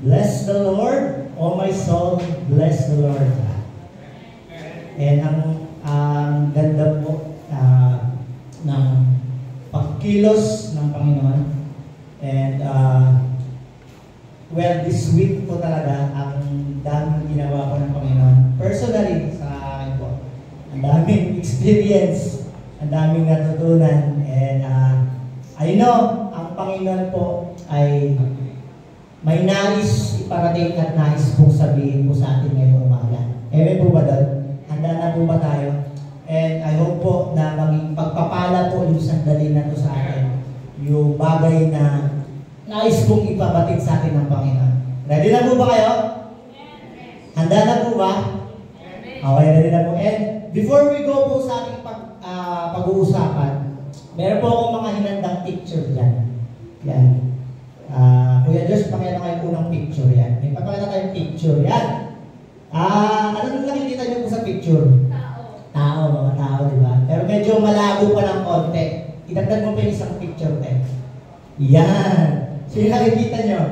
Bless the Lord, O my soul, bless the Lord. And ang ganda po ng pagkilos ng Panginoon. And well, this week po talaga ang daming ginawa po ng Panginoon. Personally, sa akin po, ang daming experience, ang daming natutunan. And I know, ang Panginoon po ay may nais iparating at nais pong sabihin po sa atin ngayong umaga. Amen po ba doon? Handa na po ba tayo? And I hope po na maging pagpapala po yung sandali na to sa atin. Yung bagay na nais pong ipabatid sa atin ng Panginoon. Ready na po ba kayo? Handa na po ba? Okay, ready na po. And before we go po sa ating pag-uusapan, meron po akong mga hinandang picture dyan. Yan. Kuya Josh, pakita kayo unang picture yan. May papakita tayong picture yan. Anong nakikita niyo po sa picture? Tao, mga tao, di ba? Pero medyo malabo pa ng konti. Idagdag mo pa yung isang picture, eh. Yan. So yung nakikita niyo?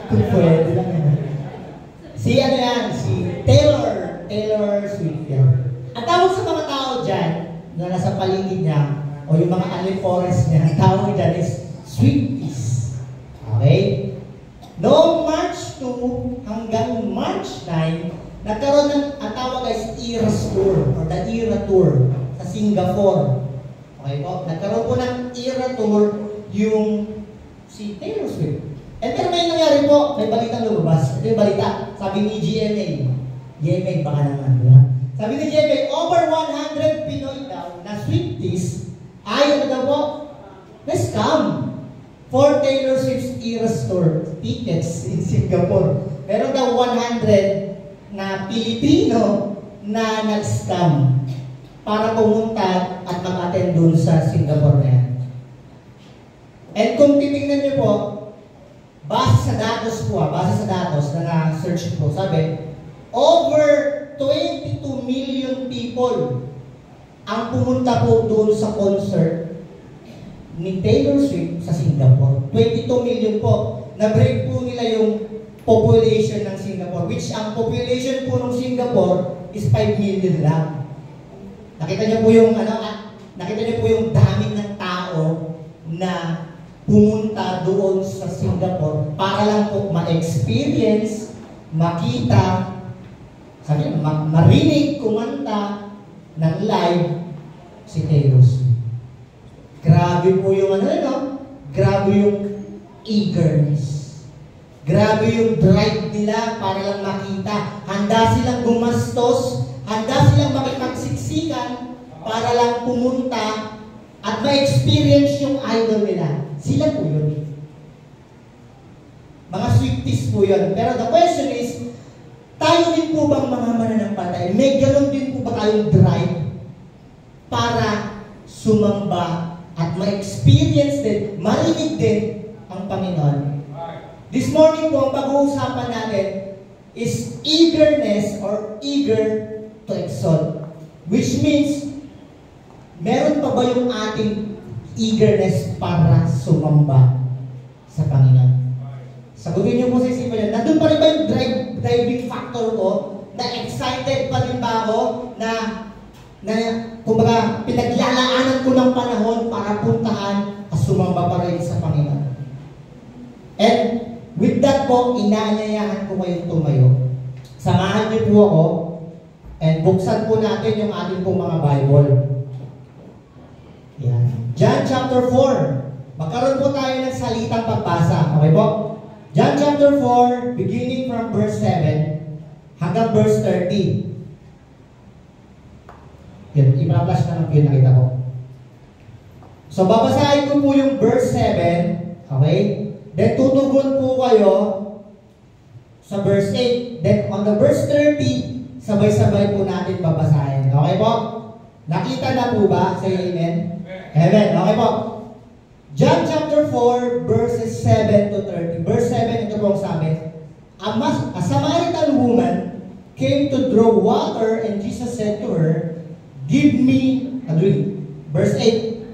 Pwede lang yan. Si ano yan? Si Taylor Swift yan. Ang tawag sa mga tao dyan, na nasa paligid niya, o yung mga aliforest niya, ang tawag dyan is Swifties. Okay? Noong March 2 hanggang March 9, nagkaroon ng, ang tawag guys, Eras Tour, or the Era Tour, sa Singapore. Okay po? Nagkaroon po ng Era Tour yung si Taylor Swift. And pero may nangyari po, may balitang lumabas. Ito yung balita, sabi ni GMA. GMA, baka naman, di ba? Sabi ni GMA, over 100 Pinoy daw na Swifties ay, ano daw po? Na-scam for Taylor Swift's Eras Tour tickets in Singapore. Meron daw 100 na Pilipino na nag-scam para pumunta at mag-attend dun sa Singapore na yan. And kung titingnan niyo po, base sa datos na na-search po, sabi, over 22 million people ang pumunta po doon sa concert ni Taylor Swift sa Singapore. 22 million po. Na-break po nila yung population ng Singapore, which ang population po ng Singapore is 5 million lang. Nakita niyo po yung nakita niyo po yung dami ng tao na pumunta doon sa Singapore para lang po ma-experience, makita, marinig, kumanta ng live si Taylor Swift. Grabe po yung grabe yung eagerness. Grabe yung drive nila para lang makita. Handa silang gumastos, handa silang makipagsiksikan para lang pumunta at ma-experience yung idol nila. Sila po yun. Mga Swifties po yun. Pero the question is, tayo din po bang mga mananampalataya? May ganun din po ba tayong drive para sumamba at ma-experience din, marinig din ang Panginoon? This morning po, ang pag-uusapan natin is eagerness or eager to exalt. Which means, meron pa ba yung ating eagerness para sumamba sa Panginoon? Sagutin niyo po sa isipan niyo, nandun pa rin ba yung driving factor ko? Na excited pa rin ba ako? Na kumbaga, pinaglalaanan ko ng panahon para puntahan at sumamba pa rin sa Panginoon. And with that po, inaanyayahan ko kayong tumayo. Samahan niyo po ako and buksan po natin yung ating pong mga Bible. Yan. John chapter 4. Magkaroon po tayo ng salitang pagbasa. Okay po? John chapter 4, beginning from verse 7 hanggang verse 30. Yan, ipa-flash na lang po yung nakita ko. So, babasahin ko po yung verse 7. Okay? Then, tutugon po kayo sa verse 8. Then, on the verse 30, sabay-sabay po natin babasahin. Okay po? Nakita na po ba? Say amen? Amen. Okay po? John chapter 4, verses 7 to 30. Verse 7, ito po ang sabi. A Samaritan woman came to draw water, and Jesus said to her, "Give me a drink." Verse 8.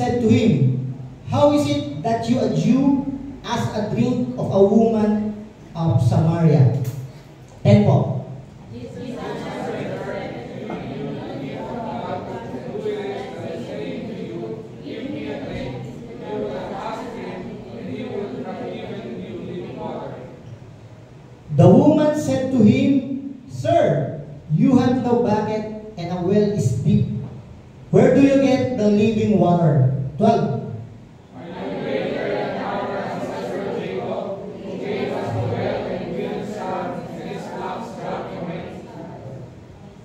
said to him, "How is it that you, a Jew, ask a drink of a woman of Samaria?" 10 po. The woman said to him, "Sir, you have no bucket and a well is deep. Where do you get the living water?" 12.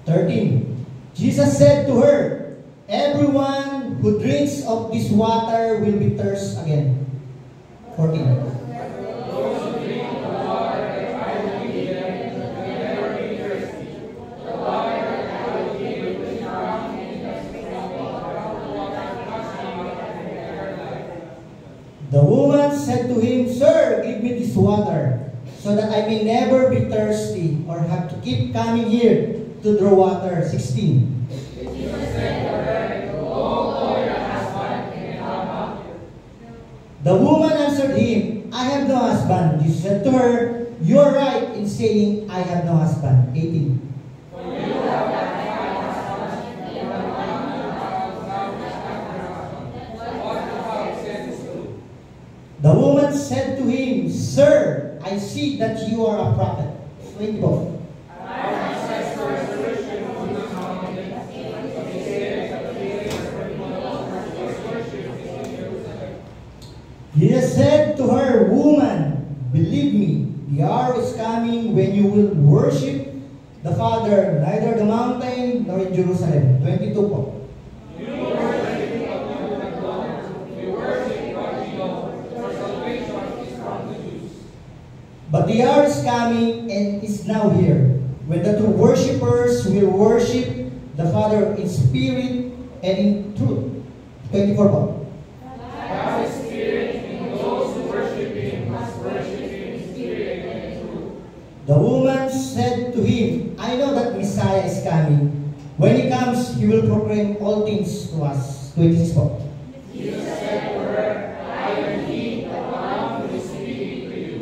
13. Jesus said to her, "Everyone who drinks of this water will be thirsty again." 14. The woman said to him, "Sir, give me this water, so that I may never be thirsty or have to keep coming here to draw water." 16. The woman answered him, "I have no husband." Jesus said to her, "You are right in saying, I have no husband." 18. The woman said to him, "Sir, I see that you are a prophet." 24. Jesus said to her, "Woman, believe me, the hour is coming when you will worship the Father, neither the mountain nor in Jerusalem." 22 po. But the hour is coming and is now here, when the true worshippers will worship the Father in spirit and in truth. 24 po. God is spirit, and those who worship Him must worship Him in spirit and in truth. The woman said to him, "I know that Messiah is coming. When He comes, He will proclaim all things to us." 26 po. Jesus said to her, "I am He, the one who is speaking to you."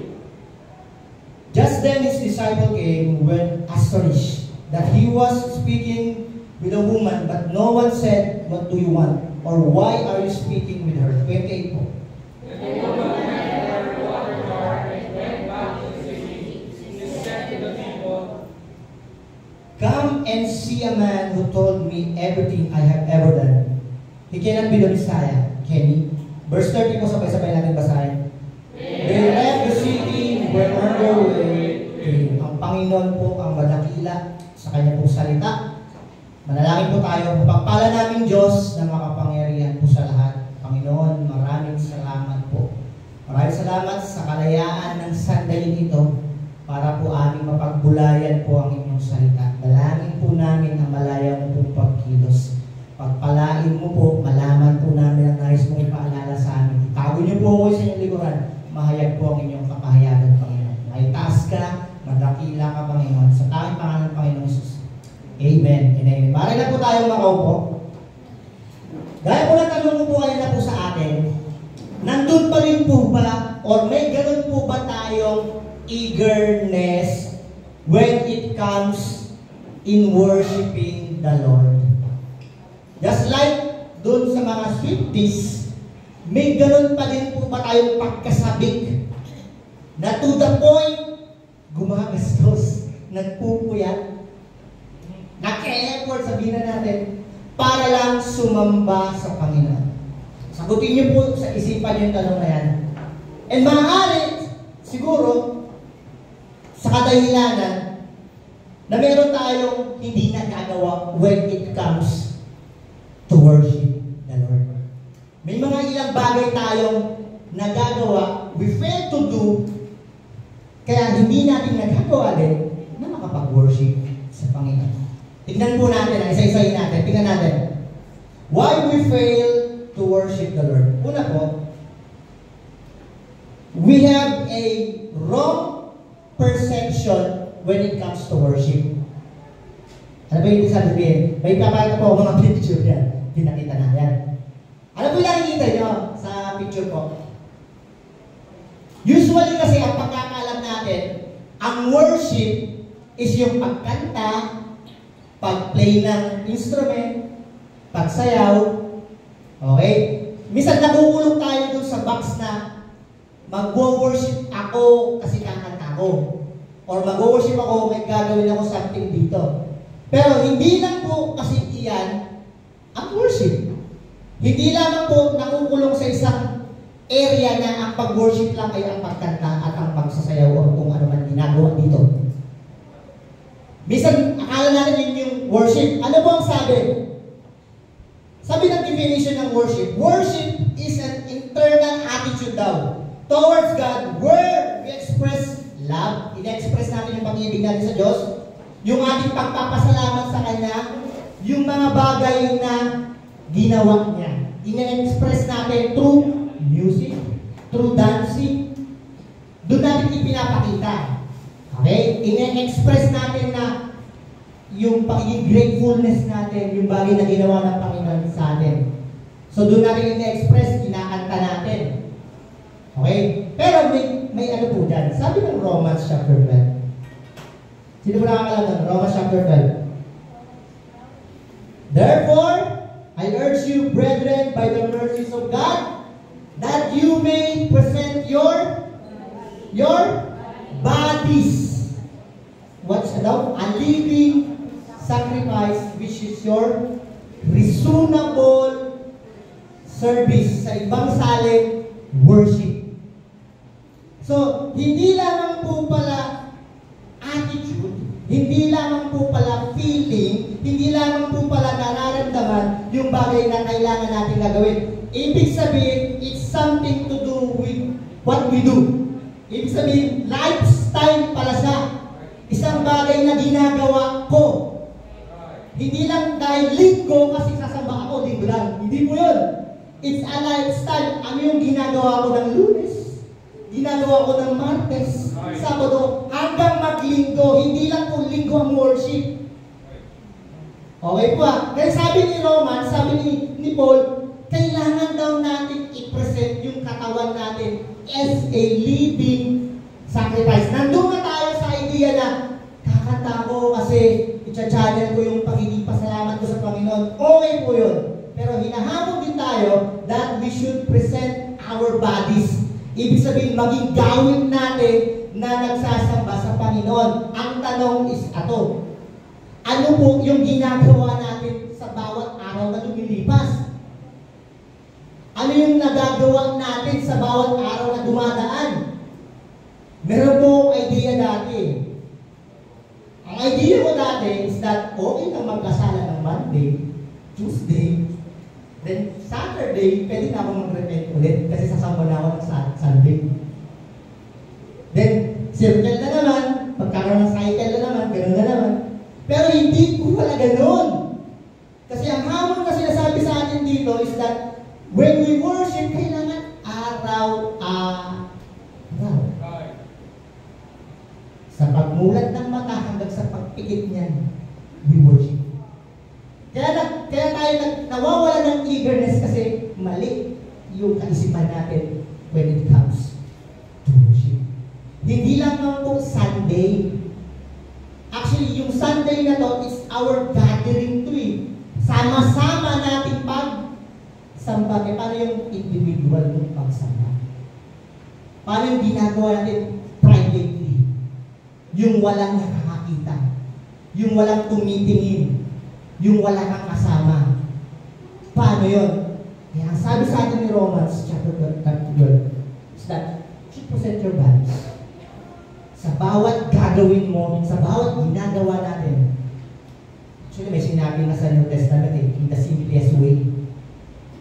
Just then his disciple came, when astonished that he was speaking with a woman, but no one said, "What do you want?" or "Why are you speaking with her?" 28 po. And the woman left her water jar and went back to the city. She said to the people, "Come and see a man who told me everything I have ever done. He cannot be the Messiah, can he?" Verse 30 po, sabay-sabay natin basahin. They left the city, were on their way. Ang Panginoon po ang madakila sa kanya pong salita. Manalangin po tayo, mapagpala namin Diyos na makapangyarihan po sa lahat. Panginoon, maraming salamat po. Maraming salamat sa kalayaan ng sandaling ito para po aming mapagbulayan po ang inyong salita. Dalangin po namin ang malaya mo pong pagkilos. Pagpalain mo po, malaman po namin ang nais mong ipaalala sa amin. Itago niyo po ako sa inyong likuran. Mahayag po ang inyong kapahayagan, Panginoon. Maitaas ka, madakila ka, Panginoon. Sa tanging pangalan ng Panginoon Jesus. Amen and amen. Maaari na po tayong makaupo. Dahil po natanong po kayo na po sa atin, nandun pa rin po ba, or may ganun po ba tayong eagerness when it comes in worshiping the Lord? Just like dun sa mga Swifties, may ganun pa rin po ba tayong pagkasabik na to the point, gumagastos, nagpupuyat, nag-e-effort, sabihin na natin, para lang sumamba sa Panginoon. Sagutin niyo po sa isipan niyo yung tanong na yan. And maaari, siguro, sa kadahilanan, na meron tayong hindi nagagawa when it comes to worship the Lord. May mga ilang bagay tayong nagagawa, we fail to do, kaya hindi natin nagagawa din na makapag-worship sa Panginoon. Tingnan po natin, isa-isahin natin. Tingnan natin. Why we fail to worship the Lord? Una po, we have a wrong perception when it comes to worship. Ano ba yung ibig sabihin? May papakita po mga picture yan. Pinakita na yan. Ano po yung nakikita nyo sa picture ko? Usually kasi ang pagkakalam natin, ang worship is yung pagkanta, pag-play ng instrument, pagsayaw, okay? Minsan nakukulong tayo dun sa box na mag-worship ako kasi kakanta ko. Or mag-worship ako, may gagawin ako something dito. Pero hindi lang po kasi iyan ang worship. Hindi lamang po nakukulong sa isang area na ang pag-worship lang ay ang pagkanta at ang pagsasayaw o kung ano man ginagawa dito. Minsan, akala natin yun yung worship. Ano po ang sabi? Sabi ng definition ng worship, worship is an internal attitude daw towards God where we express love, in-express natin yung pag-ibig natin sa Diyos, yung ating pagpapasalamat sa Kanya, yung mga bagay na ginawa niya. In-express natin through music, through dancing. Doon natin ipinapakita. Okay? In-express natin na yung pagiging gratefulness natin, yung bagay na ginawa ng Panginoon sa atin. So doon natin in-express, kinakanta natin. Okay? Pero may ano po dyan. Sabi ng Romans chapter 12. Sino po nakakalam ng Romans chapter 12? Therefore, I urge you, brethren, by the mercies of God, that you may present your bodies. What's that? A living sacrifice, which is your reasonable service. Sa ibang salin, worship. So, hindi lamang po pala attitude, hindi lamang po pala feeling, hindi lamang po pala nararamdaman yung bagay na kailangan natin gagawin. Ibig sabihin, it's something to do with what we do. Ibig sabihin, lifestyle pala siya. Isang bagay na ginagawa ko. Hindi lang dahil linggo kasi sasamba ako, linggo lang. Hindi po yun. It's a lifestyle. Ano yung ginagawa ko ng Lunes? Ginagawa ko ng Martes, Sabado, hanggang maglinggo. Hindi lang po linggo ang worship. Okay po ah. Kaya sabi ni Roman, sabi ni Paul, kailangan daw natin i-present yung katawan natin as a living sacrifice. Nandun na tayo sa idea na kakanta ko kasi i-channel ko yung pagiging pasalamat ko sa Panginoon. Okay po yun. Pero hinahamon din tayo that we should present our bodies. Ibig sabihin, maging gawin natin na nagsasamba sa Panginoon. Ang tanong is ato. Ano po yung ginagawa natin sa bawat araw na lumilipas? Ano yung nagagawa natin sa bawat araw na dumadaan? Meron po idea dati. Ang idea ko dati is that okay na magkasala ng Monday, Tuesday, then Saturday, pwede na ako mag-repent ulit kasi sasamba na ako ng Sunday. Then, circle na naman, pagkakaroon ng cycle na naman, gano'n na naman. Pero hindi po pala gano'n. Kasi ang hamon na sinasabi sa atin dito is that when we worship, kailangan araw-araw. Sa pagmulat ng mata hanggang sa pagpikit niyan, we worship. Kaya tayo nawawala ng eagerness kasi mali yung kaisipan natin when it comes to worship. Hindi lang po Sunday. Actually, yung Sunday na to is our gathering to eh. Sama-sama natin pagsamba. Paano yung individual ng pagsamba? Paano yung ginagawa natin privately? Yung walang nakakakita. Yung walang tumitingin. Yung wala kang kasama. Paano yun? Kaya sabi sa atin ni Romans chapter 12 is that you present your bodies. Sa bawat gagawin mo, sa bawat ginagawa natin. Actually, may sinabi na sa New Testament in the simplest way.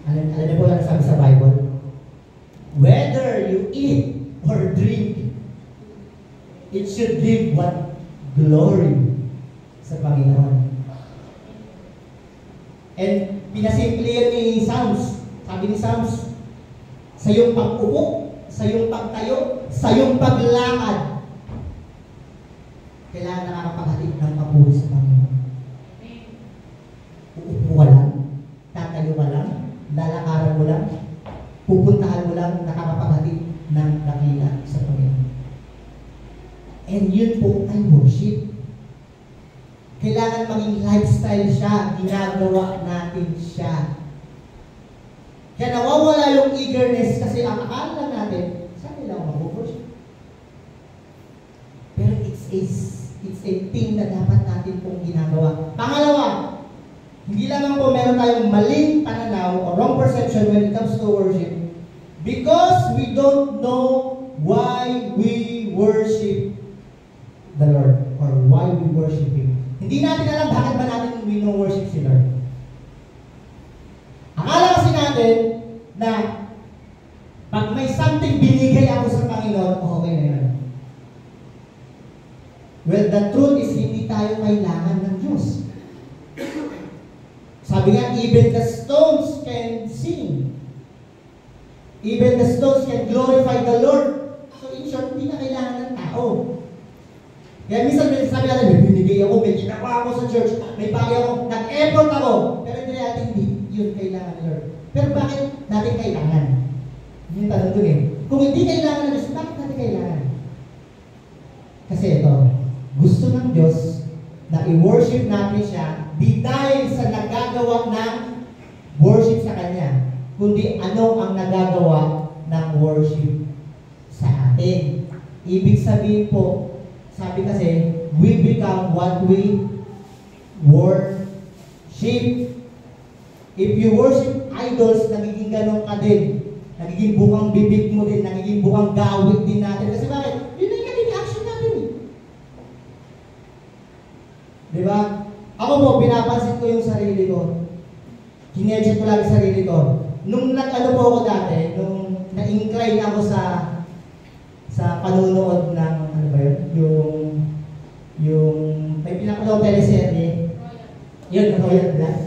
Alam niyo po lang sabi sa Bible? Whether you eat or drink, it should give what? Glory sa Panginoon. And pinasimple yan ni Psalms. Sabi ni Psalms, sa iyong pag-upo, sa iyong pagtayo, sa iyong paglakad, kailangan nakakapaghatid ng papuri sa Panginoon. Uupo ka lang, tatayo ka lang, lalakaran mo lang, pupuntahan mo lang nakakapaghatid ng dakila sa Panginoon. And yun po ay worship. Kailangan maging lifestyle siya, ginagawa natin siya. Kaya nawawala yung eagerness kasi ang akala natin, saan nila ako mag-worship? Pero it's a thing na dapat natin pong ginagawa. Pangalawa, hindi lamang po meron tayong maling pananaw or wrong perception when it comes to worship because we don't know why we worship the Lord or why we worship Him. Hindi natin alam bakit ba natin worship si Lord. Akala kasi natin na pag may something binigay ako sa Panginoon, okay na yun. Well, the truth is hindi tayo kailangan ng Diyos. Sabi nga, even the stones can sing. Even the stones can glorify the Lord. So in short, hindi na kailangan ng tao. Kaya minsan sabi natin, may binigay ako, may ginawa ako sa church, may bagay ako, nag-effort ako. Pero in reality, hindi yun kailangan ng Lord. Pero bakit natin kailangan? Yun yung tanong dun eh. Kung hindi kailangan ng Diyos, bakit natin kailangan? Kasi ito, gusto ng Diyos na i-worship natin siya di dahil sa nagagawa ng worship sa Kanya, kundi ano ang nagagawa ng worship sa atin. Ibig sabihin po, sabi kasi, we become what we worship. If you worship idols, nagiging ganon ka din. Nagiging bukang bibig mo din, nagiging bukang gawit din natin. Kasi bakit? Yun na yung naging action natin eh. Diba? Ako po, pinapansin ko yung sarili ko. Kinedget ko lagi sarili ko. Nung nag-ano po ako dati, nung na-incline ako sa panunood ng, ano ba yun? Yung may pinakalaw teleserye. Yun, Royal Blood.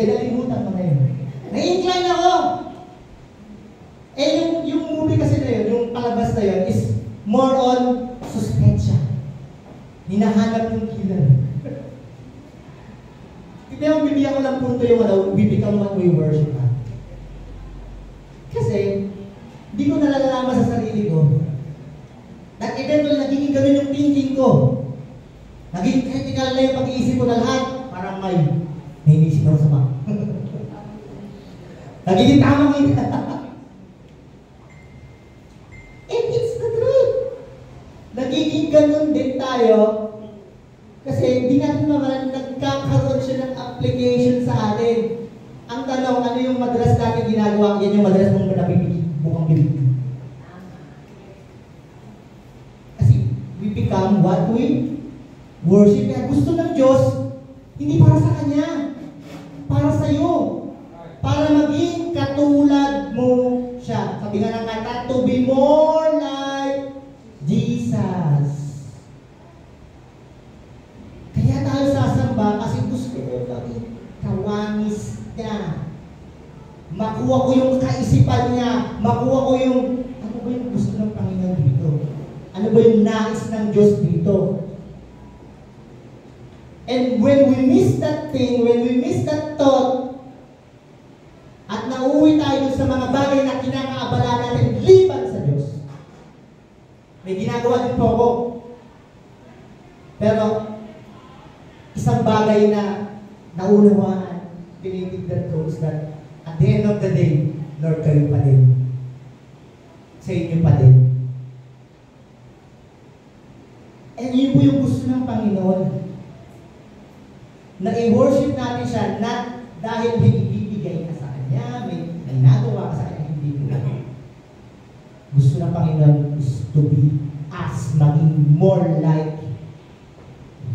Eh, nalimutan mo na yun. Na-incline ako! Eh, yung movie kasi na yun, yung palabas na yun, is more on suspension. Hinahanap yung killer. Kaya bibigyan ko lang punto yung we become what we worship. Kasi, hindi ko nalalaman sa sarili ko. That eventually, nagiging ganun yung thinking ko. Naging critical na yung pag-iisip ko na lahat. Parang may inisip ako sa mga. Nagiging tamang hindi. And it's the truth. Nagiging ganun din tayo kasi hindi natin mamalan nagkakaroon siya ng application sa atin. Ang tanong, ano yung madalas natin ginagawa? Yan yung madalas mong nabibigay, bukang bibig. Kasi we become what we worship. Kaya gusto ng Diyos, hindi para sa Kanya, para sa iyo. Para maging katulad mo siya. Sabi nga ng kanta, to be more like Jesus. Kaya tayo sasamba kasi gusto ko maging kawanis niya. Makuha ko yung kaisipan niya. Makuha ko yung, ano ba yung gusto ng Panginoon dito? Ano ba yung nais ng Diyos dito? And when we miss that thing, when we miss that thought, at nauwi tayo sa mga bagay na kinakaabala natin liban sa Diyos. May ginagawa din po ako. Pero, isang bagay na naunawaan, tinitignan ko is that at the end of the day, Lord, kayo pa din. Sa inyo pa din. And yun po yung gusto ng Panginoon. Na i-worship natin siya, not dahil may ibibigay ka sa Kanya, may nagawa ka sa Kanya, hindi ko lang. Gusto ng Panginoon is to be us, maging more like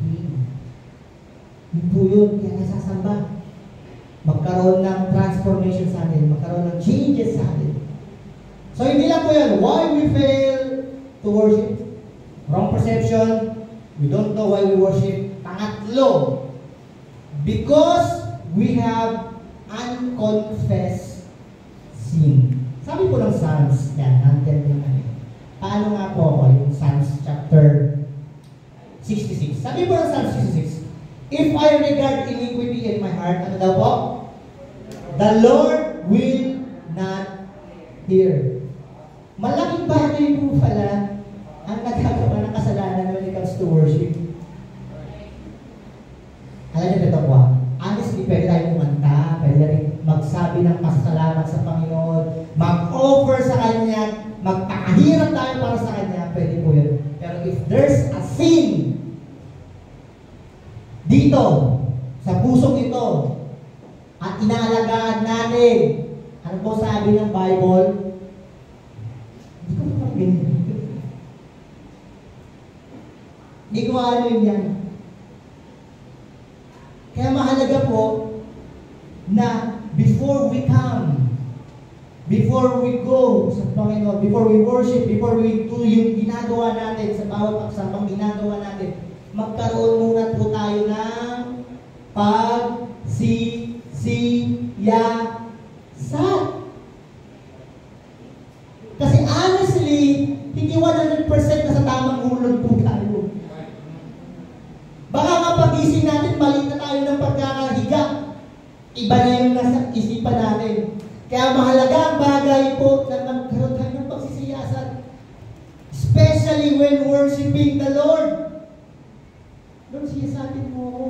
Him. Yun po yun, kaya nasasamba. Magkaroon ng transformation sa atin, magkaroon ng changes sa atin. So hindi lang po yan, why we fail to worship? Wrong perception, we don't know why we worship. Pangatlo, because we have unconfessed sin. Sabi po ng Psalms, yan, nandiyan yung ano. Paano nga po yung Psalms chapter 66. Sabi po ng Psalms 66, if I regard iniquity in my heart, ano daw po? The Lord will not here. Malaking bagay po pala ang nagkakawa ng kasalanan when it comes to worship. Alam niyo ito po, honestly, pwede tayo kumanta, pwede rin magsabi ng pasasalamat sa Panginoon, mag-offer sa Kanya, magpakahirap tayo para sa Kanya, pwede po yun. Pero if there's a sin dito, sa pusong ito, at inaalagaan natin, ano po sabi ng Bible? Hindi ko pa ganyan. Hindi ko ano yun yan. Kaya mahalaga po na before we come, before we go sa Panginoon, before we worship, before we do yung ginagawa natin sa bawat pagsambang ginagawa natin, magkaroon muna po tayo ng pagsisiyasat. Kasi honestly, hindi 100% na sa tamang hulog po tayo. Baka kapag-ising natin, mali na tayo ng pagkakahiga. Iba na yung nasa isipan natin. Kaya mahalaga ang bagay po na magkaroon tayo ng pagsisiyasat. Especially when worshiping the Lord. Lord, siyasatin mo ako.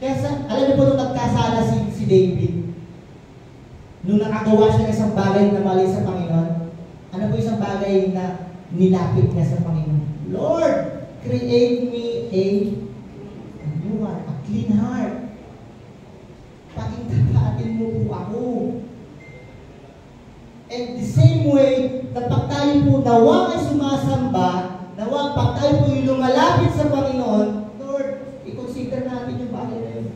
Kaya alam niyo po nung nagkasala si David, nung nakagawa siya ng isang bagay na mali sa Panginoon, ano po isang bagay na nilapit niya sa Panginoon? Lord, create me a new heart, a clean heart. Pakingtapatin mo po ako. And the same way, kapag tayo po nawa ay sumasamba, nawa pag tayo po yung lumalapit sa Panginoon, Lord, i-consider natin yung bagay na yun.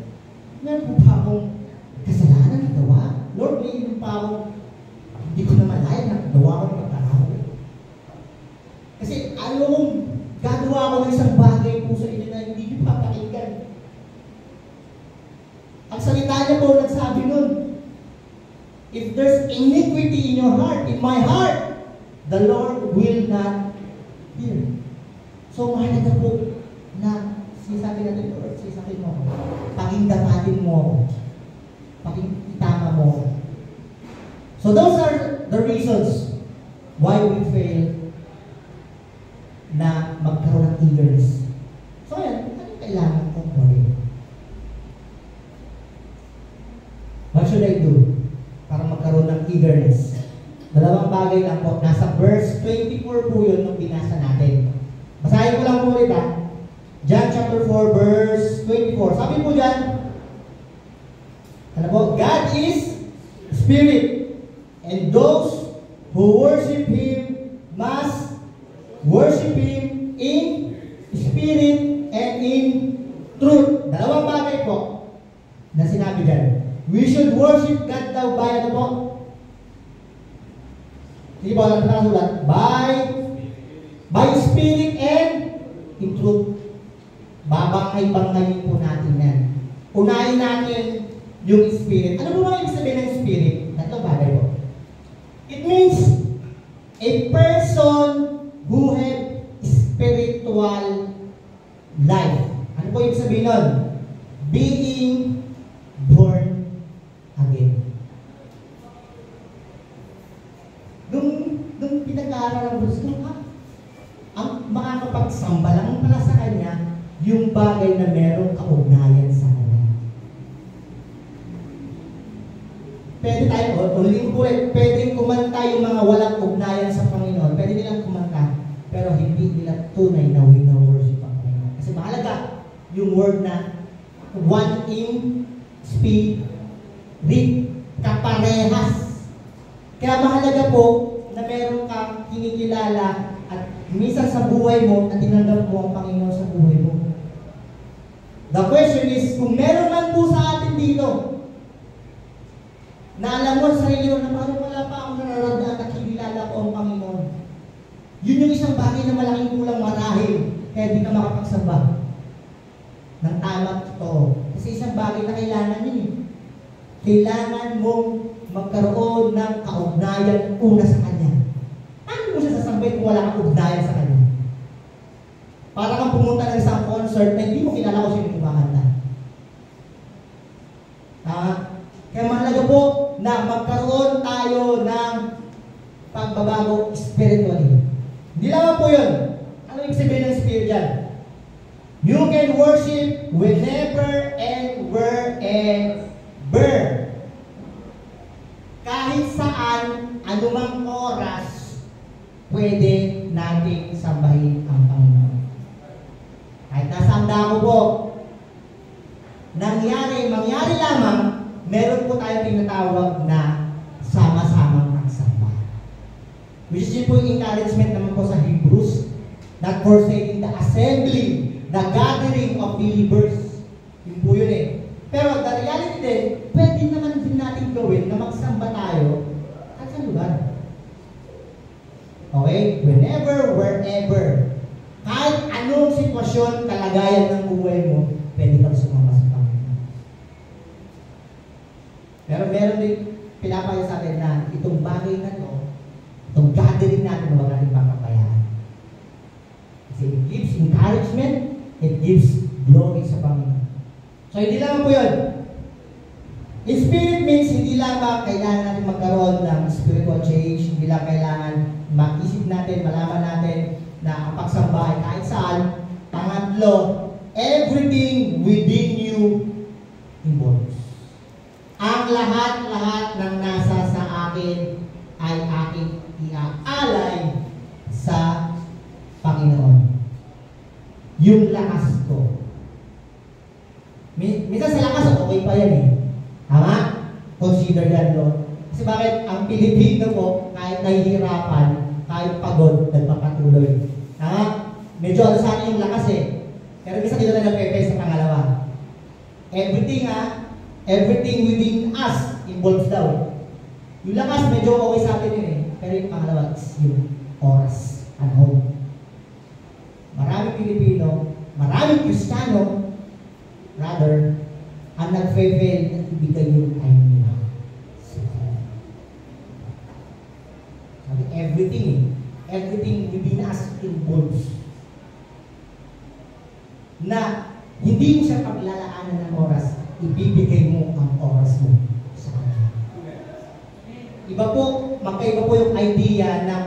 Meron po pa akong kasalanan na gawa? Lord, may inom pa akong hindi ko naman lahat na gawa ko ng pagkakaroon. Kasi anong gagawa ko ng isang bagay po sa inyo na hindi nyo papakinggan. Ang salita niya po nagsabi nun, if there's iniquity in your heart, in my heart, the Lord will not hear. So mahalaga po na sinasabi natin, Lord, sisakin mo, pakingdapatin mo, pakingitama mo. So those are the reasons why we fail na magkaroon ng eagerness. So yan, ano kailangan kong gawin? What should I do para magkaroon ng eagerness? Dalawang bagay lang po. Nasa verse 24 po yun nung binasa natin. Basahin ko lang po ulit ha. John chapter 4 verse 24. Sabi po dyan, ano po? God is Spirit, and those who worship Him must worship Him in Spirit and in truth. Dalawang bagay po na sinabi dyan. We should worship God daw by ano po? Sige po, ano nakasulat? By Spirit and in truth. Babangay-bangayin po natin yan. Unahin natin yung Spirit. Ano po ba ibig sabihin ng Spirit? Tatlong bagay po. It means a person who have spiritual life. Ano po ibig sabihin nun? Being born again. Nung pinag-aaral ang gusto ko, ang makakapagsamba lang pala sa Kanya, yung bagay na merong kaugnayan sa Kanya. Pwede tayo, ulitin po ulit, pwedeng kumanta yung mga walang ugnayan sa Panginoon, pwede nilang kumanta, pero hindi nila tunay na wino-worship ang Panginoon. Kasi mahalaga yung word na one in spirit, kaparehas. Kaya mahalaga po na meron kang kinikilala at minsan sa buhay mo at tinanggap mo ang Panginoon sa buhay mo. The question is, kung meron man po sa atin dito na alam mo sa sarili mo na parang wala pa akong nararamdaman at kinilala ko ang Panginoon, yun yung isang bagay na malaking kulang marahil kaya di ka makapagsamba ng tama totoo. Kasi isang bagay na kailangan yun eh. Kailangan mong magkaroon ng kaugnayan una sa Kanya. Paano mo siya sasambay kung wala kang ugnayan sa Kanya? Para kang pumunta ng isang concert na hindi mo kilala kung sino kumakanta. Kaya mahalaga po na magkaroon tayo ng pagbabago spiritually. Hindi lamang po yun. Ano ibig sabihin ng spirit dyan? You can worship whenever and wherever. Kahit saan, anumang oras, pwede nating sambahin ang Panginoon. Kahit nasa handa ko po, mangyari lamang, meron po tayo tinatawag na sama-samang pagsamba. Which is po yung encouragement naman po sa Hebrews, not forsaking the assembly, the gathering of believers. Yun po yun eh. Pero the reality din, pwede naman din natin gawin na magsamba tayo at sa lugar. Okay? Whenever, wherever. Kahit anong sitwasyon, kalagayan ng buhay mo, pwede kang sumama sa Panginoon. Pero meron din pinapaya sa atin na itong bagay na to, itong gathering natin, huwag natin makabayaan. Kasi it gives encouragement, it gives glory sa Panginoon. So, hindi lang po yun. In spirit means, hindi lang ba kailangan natin magkaroon ng spiritual change, hindi lang kailangan mag-isip natin, malaman natin na ang pagsamba ay kahit saan. Pangatlo, everything within you involves. Ang lahat-lahat ng nasa sa akin ay aking iaalay sa Panginoon. Yung lakas ko. Minsan sa lakas, okay pa yan eh. Tama? Consider yan, no? Kasi bakit ang Pilipino po, kahit nahihirapan, kahit pagod, nagpapatuloy. Tama? Medyo ano sa akin yung lakas eh. Pero minsan dito na nagpepe sa pangalawa. Everything within us involves daw. Yung lakas, medyo okay sa atin yun eh. Pero yung pangalawa is yung oras and home. Maraming Pilipino, maraming Kristiyano, rather, ang nag-fail na ibigay yung time nila. Sabi, everything within us involves. Na hindi mo siya paglalaanan ng oras, ibibigay mo ang oras mo sa kanya. Magkaiba po yung idea ng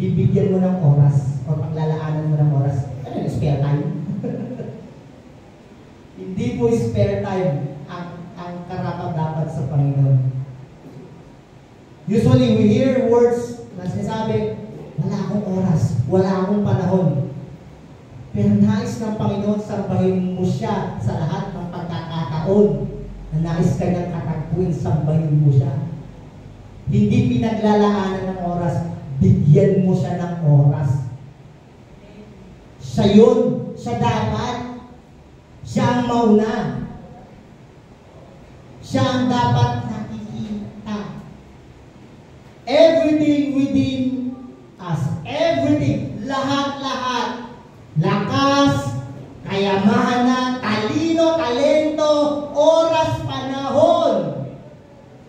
bibigyan mo ng oras o paglalaanan mo ng oras. Ano yung spare time? Hindi po spare time ang karapat-dapat sa Panginoon. Usually, we hear words na sinasabi, wala akong oras, wala akong panahon. Pero nais ng Panginoon, sambahin mo siya sa lahat ng pagkakataon na nais ka niyang katagpuin, sambahin mo siya. Hindi pinaglalaanan ng oras, bigyan mo siya ng oras. Siya yun, siya dapat. Siya ang mauna. Siya ang dapat nakikita. Everything within us. Everything. Lahat-lahat. Lakas, kayamanan, talino, talento, oras, panahon.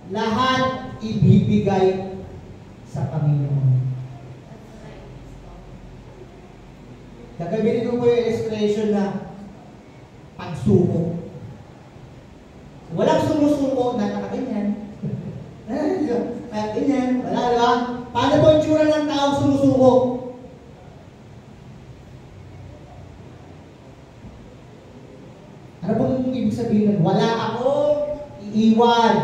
Lahat ibibigay sa Panginoon. Gagamitin ko po yung illustration na pagsuko. Walang sumusuko na nakaganyan. Ganyan. Wala, diba? Paano po yung tsura ng taong sumusuko? Ano po yung ibig sabihin? Wala ako, iiwan,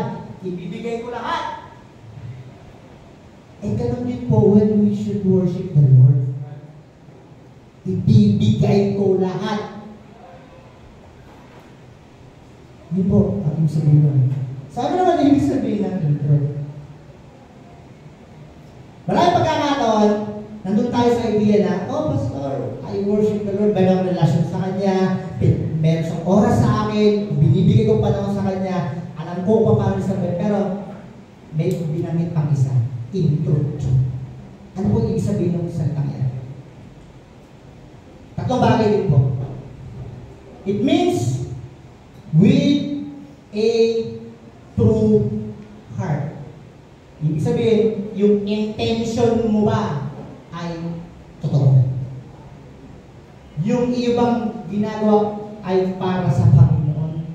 ibibigay ko lahat. Eh, ganun din po when we should worship the Lord. Ibibigay ko lahat. Hindi po ang ibig sabihin nun. Saan naman ibig sabihin ng intro? Maraming pagkakataon, nandun tayo sa idea na, oh, Pastor, I worship the Lord, mayroong relasyon sa Kanya, meron siyang oras sa akin, binibigay ko panahon sa Kanya, alam ko pa paano sa Kanya, pero may binamit pang isa, intro. Ano po ibig sabihin ng salitang yan? Tatlong bagay din po. It means with a true heart. Ibig sabihin, yung intention mo ba ay totoo? Yung ibang ginagawa ay para sa Panginoon.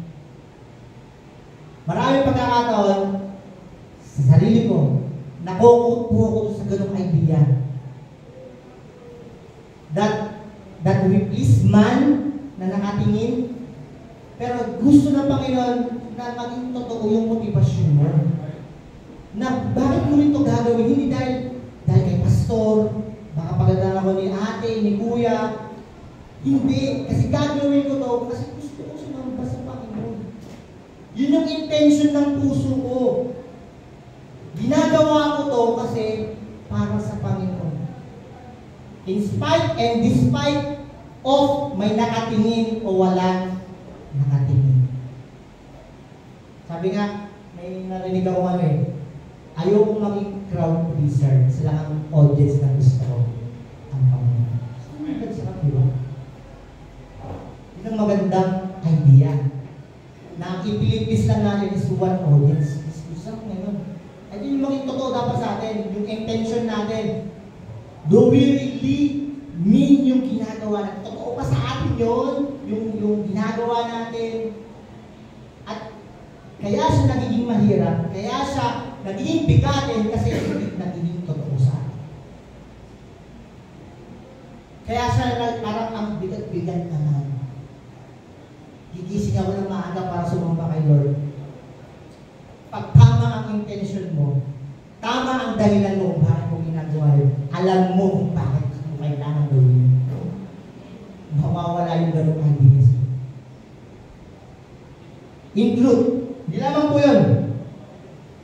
Maraming pagkakataon, sa sarili ko, nakukot po ako sa ganong idea. That we please man na nakatingin, pero gusto ng Panginoon na maging totoo yung motibasyon mo. Na bakit mo ito gagawin? Hindi dahil kay pastor, baka pagandang ako ni ate, ni kuya. Hindi, kasi gagawin ko to kasi gusto ko sumamba sa Panginoon. Yun yung intention ng puso ko. Ginagawa ko to kasi para sa Panginoon. In spite and despite of may nakatingin o walang nakatingin. Sabi nga, may narinig ako ayoko maging crowd pleaser. Sila ang audience na gusto ko. Ang Panginoon. Sarap, di ba? Yun ang magandang idea. Na ang ipilipis lang natin is one audience. Gusto ko ngayon. Ay, yun yung maging totoo dapat sa atin. Yung intention natin. Do we really mean yung ginagawa natin? Totoo pa sa atin yun? Yung ginagawa natin? At kaya siya nagiging mahirap. Kaya siya nagiging bigatin kasi hindi nagiging totoo sa atin. Kaya siya parang ang bigat-bigat naman. Gigising ako ng maaga para sumamba kay Lord. Pag tama ang intention mo, tama ang dahilan mo kung bakit mo ginagawa yun, alam mo kung bakit mo kailangan gawin. Mawawala yung ganong ideas. In truth, di lamang po yun.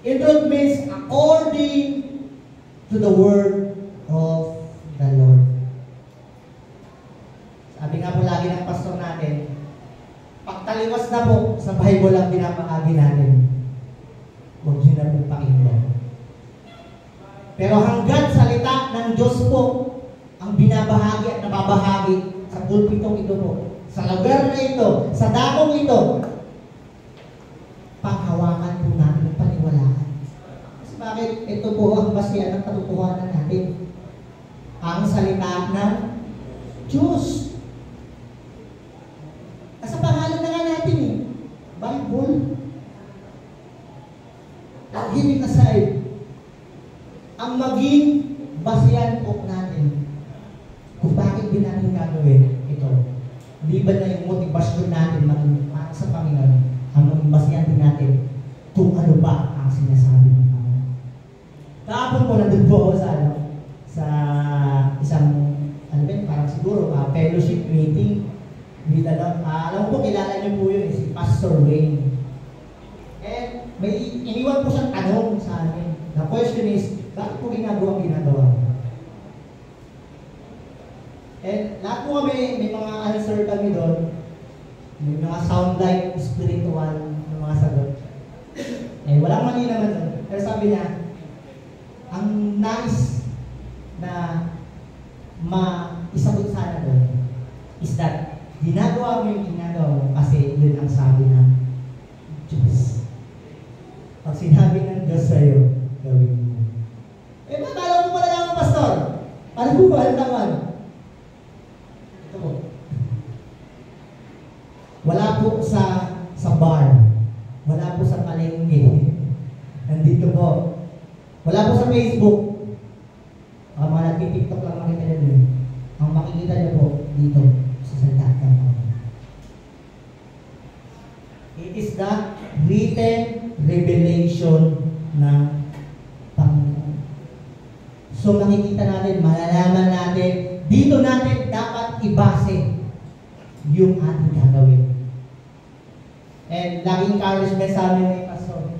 In truth means according to the word of the Lord. Sabi nga po lagi ng pastor natin, pagtaliwas na po sa Bible ang pinapahagi natin, huwag nyo na pong pakinggan. Pero hanggat salita ng Diyos po ang binabahagi at nababahagi sa pulpitong ito po, sa lugar na ito, sa dakong ito, panghawakan po natin ang paniwalaan. Kasi bakit? Ito po ang basihan ng katotohanan natin. Ang salita ng Diyos. Sa pangalan na nga natin Bible. Hiding aside, ang maging basihan po natin kung bakit din natin gagawin ito. Liban na yung motivasyon natin maging para sa Panginoon, ang maging basihan din natin kung ano ba ang sinasabi ng Panginoon. Kahapon po nandun po ako sa isang parang siguro fellowship meeting. Alam po, kilala niyo po yun, si Pastor Wayne. And may iniwan po siyang tanong sa amin. The question is, bakit po ginagawa? And lahat po kami, may mga answer kami doon. May mga soundbite, spiritual ng mga sagot. Eh, walang mali naman doon. Pero sabi niya, ang nice na isagot sana doon is that ginagawa mo yung ginagawa mo kasi yun ang sabi ng Diyos. Pag sinabi ng Diyos sa'yo, gawin mo. Eh, bakala mo wala lang, Pastor? Ano po ba? Ano naman? Ito po. Wala po sa bar. Wala po sa palengke. Nandito po. Wala po sa Facebook. Ang mga nagtitiktok lang makikita nyo. Ang makikita nyo po dito. It is the written revelation ng Panginoon. So makikita natin, malalaman natin, dito natin dapat ibase yung ating gagawin. And laging encouragement sa amin ni Pastor.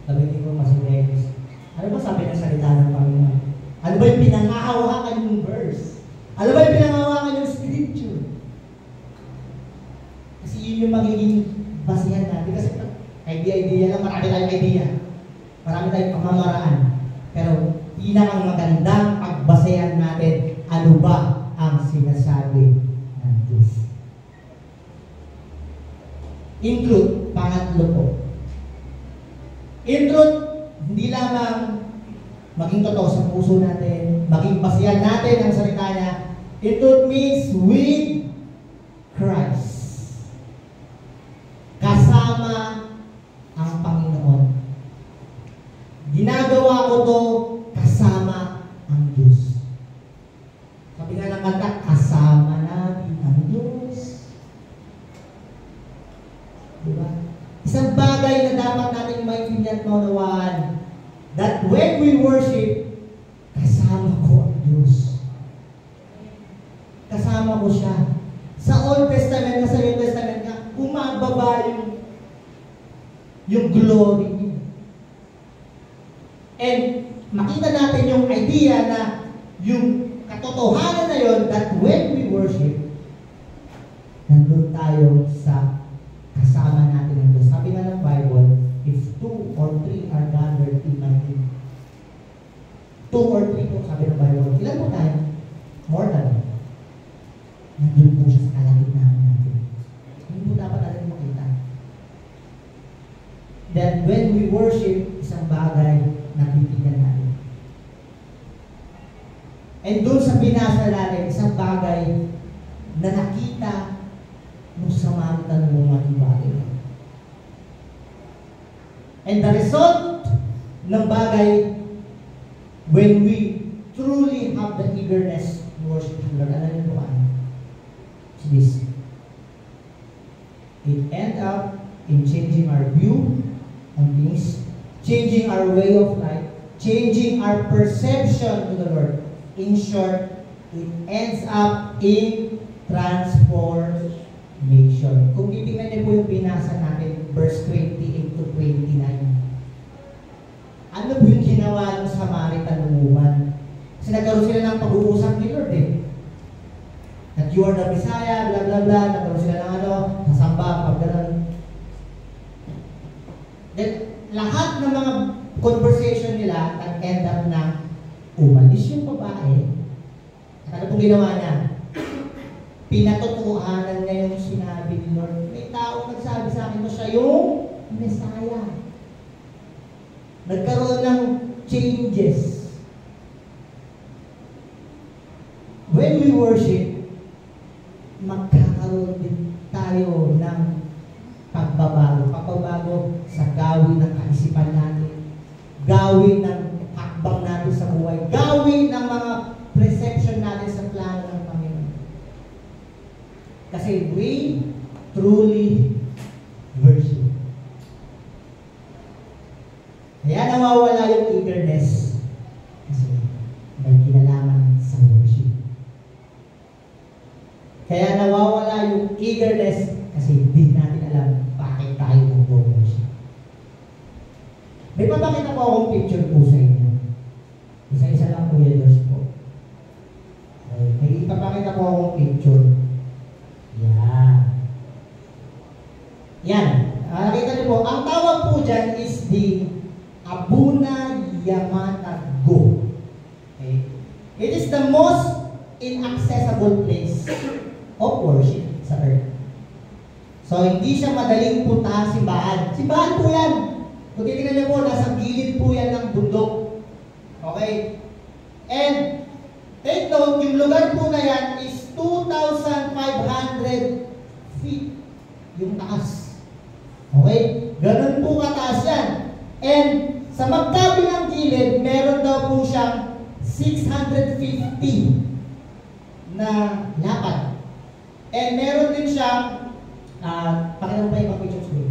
Sabi ko, Pastor Dennis, ano ba sabi ng salita ng Panginoon? Ano ba yung pinangahawakan yung verse? Ano ba yung pinangahawakan yung scripture? Kasi yun yung magiging basihan natin. Kasi idea lang, marami tayong idea. Marami tayong pamamaraan. Pero pinakang magandang pagbasehan natin, ano ba ang sinasabi ng Diyos. In truth, pangatlo po. In truth, hindi lamang maging totoo sa puso natin, maging basihan natin ang salita niya. In truth means with Christ. Kasama ang Panginoon. Diba? Isang bagay na dapat natin maintindihan at maunawaan, that when we worship, kasama ko ang Diyos. Kasama ko siya. Sa Old Testament, sa New Testament nga, umababa yung glory niya. And makita natin yung idea na yung katotohanan na yun, that when we worship, nandun tayo sa kasama natin ng Diyos. Sabi nga ng Bible, if 2 or 3 are gathered in my name. 2 or 3 po, sabi ng Bible. Ilan po tayo? More than. Nandun po siya sa kalagitnaan natin. Hindi po dapat natin makita. That when we worship, isang bagay na titignan natin. And doon sa binasa natin, isang bagay na nakita mo sa Samaritan woman yung bagay. And the result ng bagay, when we truly have the eagerness to worship the Lord, alam niyo po ano? It's this. It end up in changing our view on things, changing our way of life, changing our perception to the Lord. In short, it ends up in transformation. Kung titingnan niyo po yung binasa natin, verse 28 to 29. Ano po yung ginawa ng Samaritan woman? Kasi nagkaroon sila ng pag-uusap ni Lord eh. That you are the Messiah, blah blah blah. Nagkaroon sila ng sasamba, pag-ganon. Then, lahat ng mga conversation nila nag-end up na umalis yung babae. At ano pong ginawa niya? Pinatotohanan niya yung sinabi ni Lord. May tao nagsabi sa akin na siya yung Messiah. Nagkaroon ng changes. When we worship, magkakaroon din tayo ng pagbabago. Pagbabago sa gawin ng kaisipan natin. Gawin ng hakbang natin sa buhay. Gawin ng mga perception natin sa plano ng Panginoon. Kasi we truly worship. Kaya nawawala yung eagerness. Kasi may kinalaman sa worship. Kaya nawawala yung eagerness kasi hindi natin alam bakit tayo mag-worship. May papakita po akong picture po sa inyo. Isa-isa lang po yan po. Okay. May ipapakita po akong picture. Yan. Nakita niyo po, ang tawag po dyan is the Abuna Yamata Go. Okay. It is the most inaccessible place of worship sa earth. So, hindi siya madaling puntahan simbahan. Simbahan po yan. Kung titignan niyo po, nasa gilid po yan ng bundok. Okay? And, take note, yung lugar po na yan is 2,500 feet. Yung taas. Okay? Ganun po kataas yan. And, sa magkabilang gilid, meron daw po siyang 650 na lapad. And meron din siyang, pakita mo pa yung picture ko.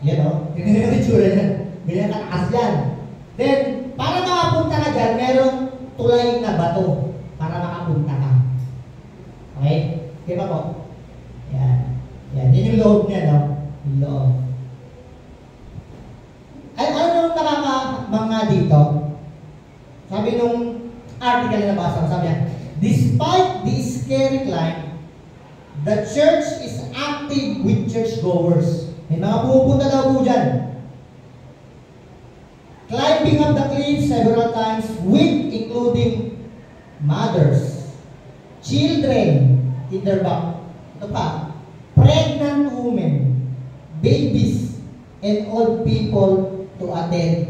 Yan o. Ganyan yung itsura yan. Ganyan kataas yan. Then, para makapunta ka dyan, merong tulay na bato para makapunta ka. Okay? Okay ba po? Yan. Yan. Yan yung loob niya, no? Yung loob. Ay, ano nung nakakamanga dito? Sabi nung article na nabasa ko, sabi niya, despite this scary climb, the church is active with churchgoers. May mga pupunta daw po dyan. Climbing up the cliff several times with including mothers, children in their back. Ito pa, pregnant women, babies, and old people to attend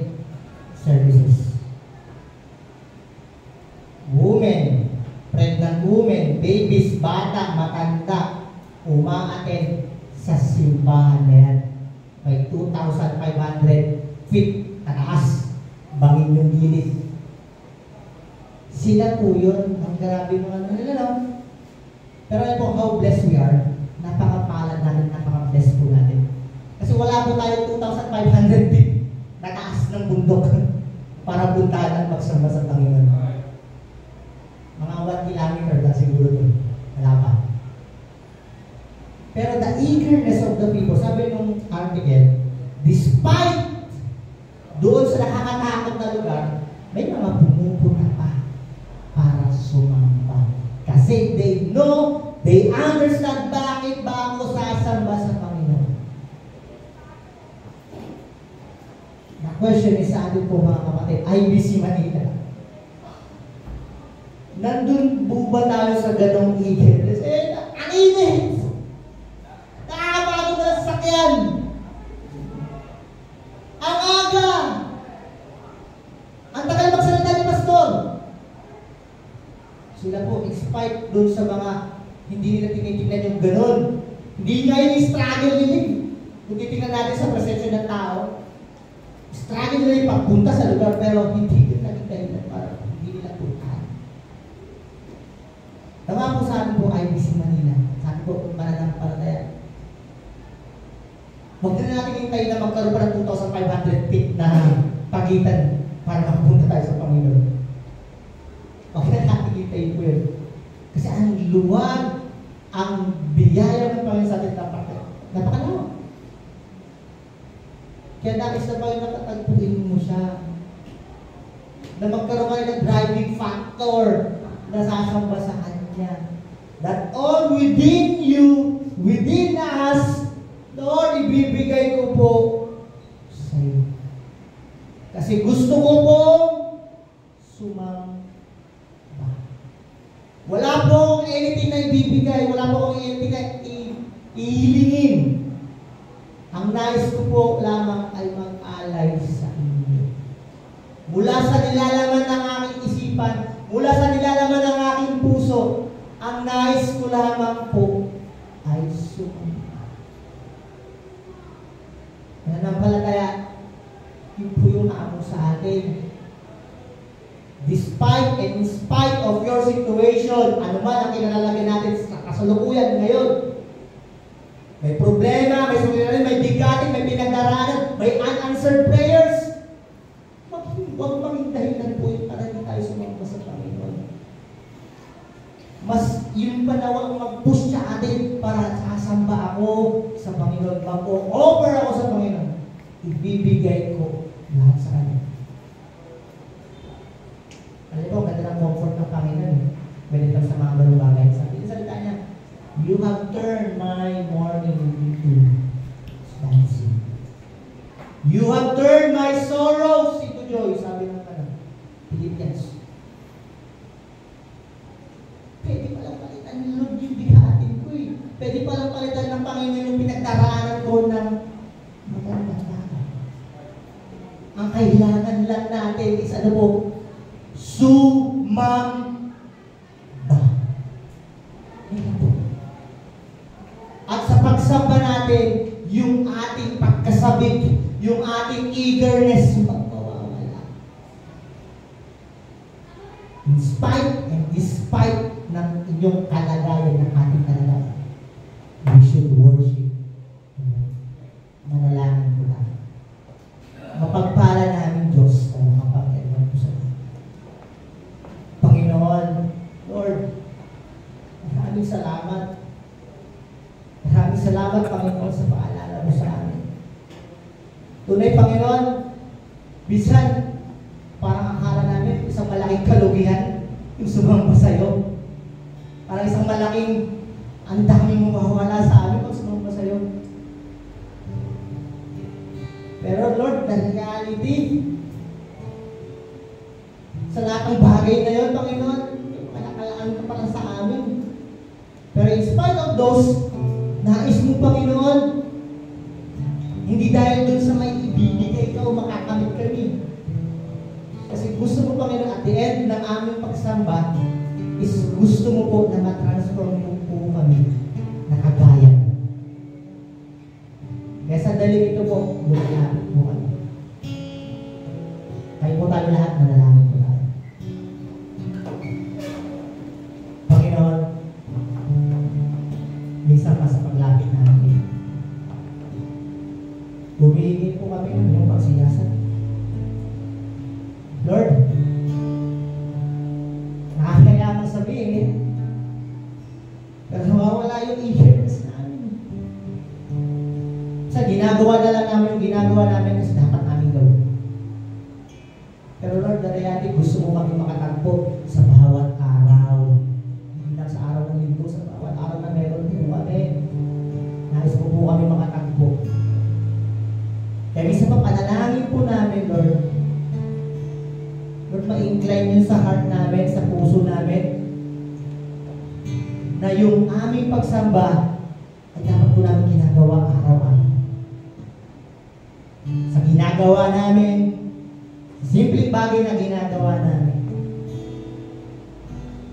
services. Women, pregnant women, babies, bata, matanda, uma-attend sa simbahan na yan. May 2,500 feet taas, bangin yung gilid. Sila po yun, ang grabe mga no? Pero ito, how blessed we are, napaka-palad natin, napaka-blessed po tayo 2,500 feet na taas ng bundok para puntahan at magsamba sa Panginoon. Mga 1 kilometer na siguro doon. Wala pa. Pero the eagerness of the people, sabi nung article, despite doon sa nakakatakot na lugar, may mga pumupunta pa para sumamba. Kasi they know, they understand bakit ba ako sasamba sa Panginoon. The question is sa atin po mga kapatid, IBC Manila. Nandun po ba tayo sa ganong eagerness? Ang init! Nakakapagod na sa sakyan! Ang aga! Ang tagal magsalita ni Pastor! Sila po, expect doon sa mga hindi nila tinitingnan yung ganon. Hindi nga yung struggle nila. Kung titingnan natin sa presensya ng tao, struggle nila yung pagpunta sa lugar, pero hindi nila naging para hindi nila puntahan. Tama po sa akin po, IBC Manila. Sa akin po, mananampalataya. Huwag na natin hintayin na magkaroon pa ng 2,500 feet na pagitan para makapunta tayo sa Panginoon. Huwag na natin hintayin po yun. Kasi ang luwag, ang biyaya ng Panginoon sa atin napakalawak. Kaya nais na ba yung nakatagpuin mo siya? Na magkaroon kayo ng driving factor na sasamba sa Kanya. That all within you, within us, Lord, ibibigay ko po sa iyo. Kasi gusto ko po sumamba. Wala po anything na ibibigay, wala po anything na ihilingin. Ang nais ko po lamang ay mag-alay sa inyo. Mula sa nilalaman ng aking isipan, mula sa nilalaman ng aking puso, ang nais ko lamang po ay sumamba. Nananampalataya, yun po yung hamon sa atin. Despite and in spite of your situation, ano man ang kinalalagyan natin sa kasalukuyan ngayon, may problema, may suliranin, may bigatin, may pinagdaraanan, may unanswered prayers, huwag maging dahilan po yun para hindi tayo sumamba sa Panginoon. Mas yung panawang mag-push sa atin para sasamba ako sa Panginoon, mag-over ako sa Panginoon, ibibigay ko lahat sa Kanya. Alam po, ganda ng comfort ng Panginoon. Ganito sa mga ganung bagay. Sabi sa salita niya, you have turned my mourning into dancing. You have turned my sorrows into joy. Sabi ng Philippians. Pwede palang palitan ng Lord yung bihatin ko eh. Pwede palang palitan ng Panginoon yung pinagdaraanan ko ng magandang bagay. Ang kailangan lang natin is ano po, sumamba. At sa pagsamba natin, yung ating pagkasabik, yung ating eagerness, magpawawala. In spite and despite ng inyong kalagayan, ng ating kalagayan, we should worship. Manalangin po tayo. Mapagpala namin Diyos na mapag-ewan po sa atin. Panginoon, Lord, maraming salamat. Maraming salamat, Panginoon, sa paalala mo sa amin. Tunay, Panginoon, bisan, parang akala namin isang malaking kalugihan yung sumamba sa'yo. Parang isang malaking, ang daming mawawala sa amin pag sumamba sa'yo. Pero Lord, the reality, sa lahat ng bagay na yun, Panginoon, malakalaan ka pala sa amin. Pero in spite of those, nais mo, Panginoon, hindi dahil dun sa may ibibigay ka o makakamit kami. Kasi gusto mo, Panginoon, at the end ng aming pagsamba, is gusto mo po na matransform mo po kami na kagaya. Kaya sa daling ito po, lumalapit mo kami. Kayo po tayo lahat, manalangin po tayo. Panginoon, minsan pa sa paglapit namin, humihingi po kami ng iyong pagsiyasat. Lord, nakakayamang sabihin, pero nawawala yung eagerness namin. Sa ginagawa na lang namin yung ginagawa namin kasi dapat namin gawin. Pero Lord, the reality, gusto mo kami makatagpo sa bawat araw. Hindi lang sa araw ng linggo, sa bawat araw na meron po kami. Nais mo po kami makatagpo. Kaya isa pa panalangin po namin, Lord, Lord, ma-incline yun sa heart namin, sa puso namin, na yung aming pagsamba ay dapat po namin ginagawa araw-araw. Sa ginagawa namin, simpleng bagay na ginagawa namin,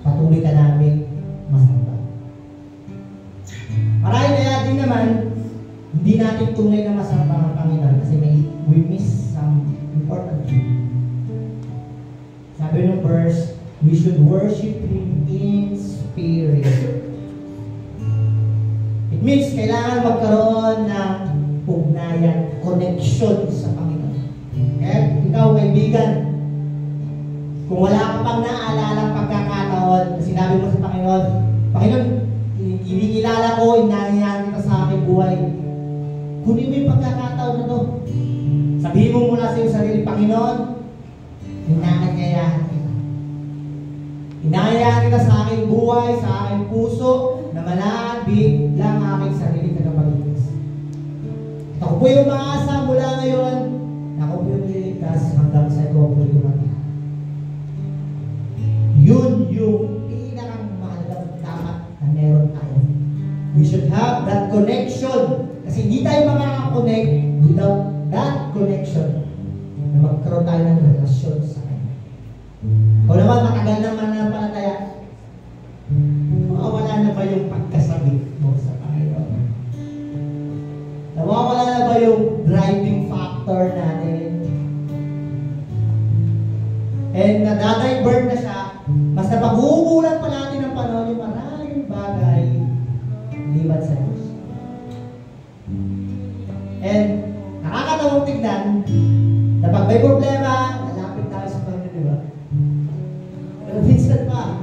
patuloy ka namin masamba. Marahil kaya din naman, hindi natin tunay na masamba ang Panginoon kasi we miss some important thing. Sabi ng verse, we should worship Him in spirit. It means kailangan magkaroon ng ugnayan, connection sa Panginoon. Kaya ikaw, kaibigan, kung wala ka pang naalalang pagkakataon na sinabi mo sa Panginoon, Panginoon, inikilala ko, inangyayari ka sa aking buhay. Kunin mo yung pagkakataon na to. Sabihin mo muna sa iyong sarili, Panginoon, inaanyayahan kita. Inaanyayahan kita sa aking buhay, sa aking puso, na malapit lang aking sarili tagapagligtas. Ako po yung maasa mula ngayon, na ako po yung liligtas hanggang sa ito po yung dumating. Yun yung pinakang mahalagang dapat na meron tayo. We should have that connection. Kasi hindi tayo makaka-connect without that connection na magkaroon tayo ng relasyon sa Kanya. O naman, matagal na mananampalataya, mawawala na ba yung pagkasabik mo sa Panginoon? Nawawala na ba yung driving factor natin? And nadadivert na siya, basta pag-uugulan pa natin ng panahon yung maraming bagay libat sa Diyos. And nakakatawang tignan na pag may problema, nalapit tayo sa Panginoon, di ba? Pero minsan pa,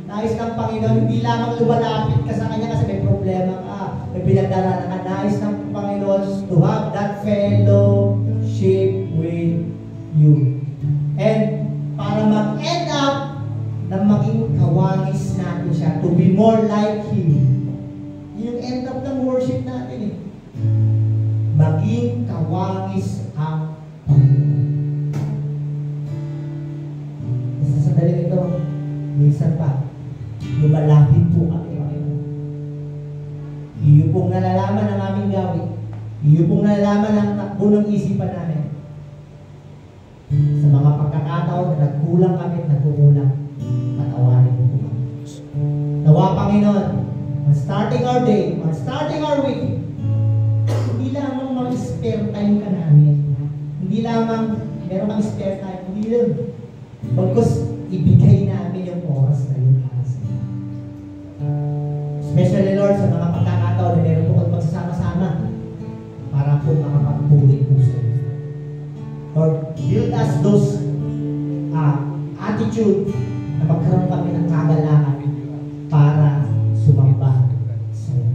nais ng Panginoon, hindi lamang lumalapit ka sa Kanya kasi may problema ka, may pinagdaraanan ka. Nais ng Panginoon to have that fellowship with you. And para mag-end up na maging kawangis natin siya, to be more like Him. Yung end up ng worship natin eh. Maging kawangis ang Panginoon. Sa sandali ito, minsan pa, lumalapit po kami, Panginoon. Iyo pong nalalaman ang aming gawin. Iyo pong nalalaman ang takbo ng isipan namin. Sa mga pagkakataon na nagkulang kami at nagkukulang, patawarin mo po kami. Nawa, Panginoon, on starting our day, on starting our week, hindi lamang mag-spare time ka namin. Hindi lamang meron kang spare time. Hindi lang. Bagkus, ibigay namin yung oras na yun para sa iyo. Especially, Lord, sa mga pagkakataon na meron po kang magsasama-sama para po makapagpuli po sa iyo. Lord, build us those attitude na magkaroon kami ng kagalakan para sumamba sa iyo.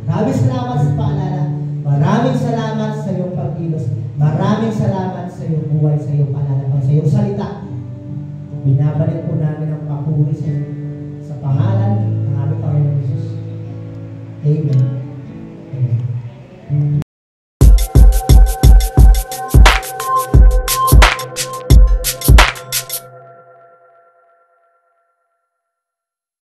Maraming salamat sa paalala. Maraming salamat sa iyong pagkilos. Maraming salamat sa iyong buhay, sa iyong paalala, sa iyong salita. Binabalik po namin ang papuri sa iyo.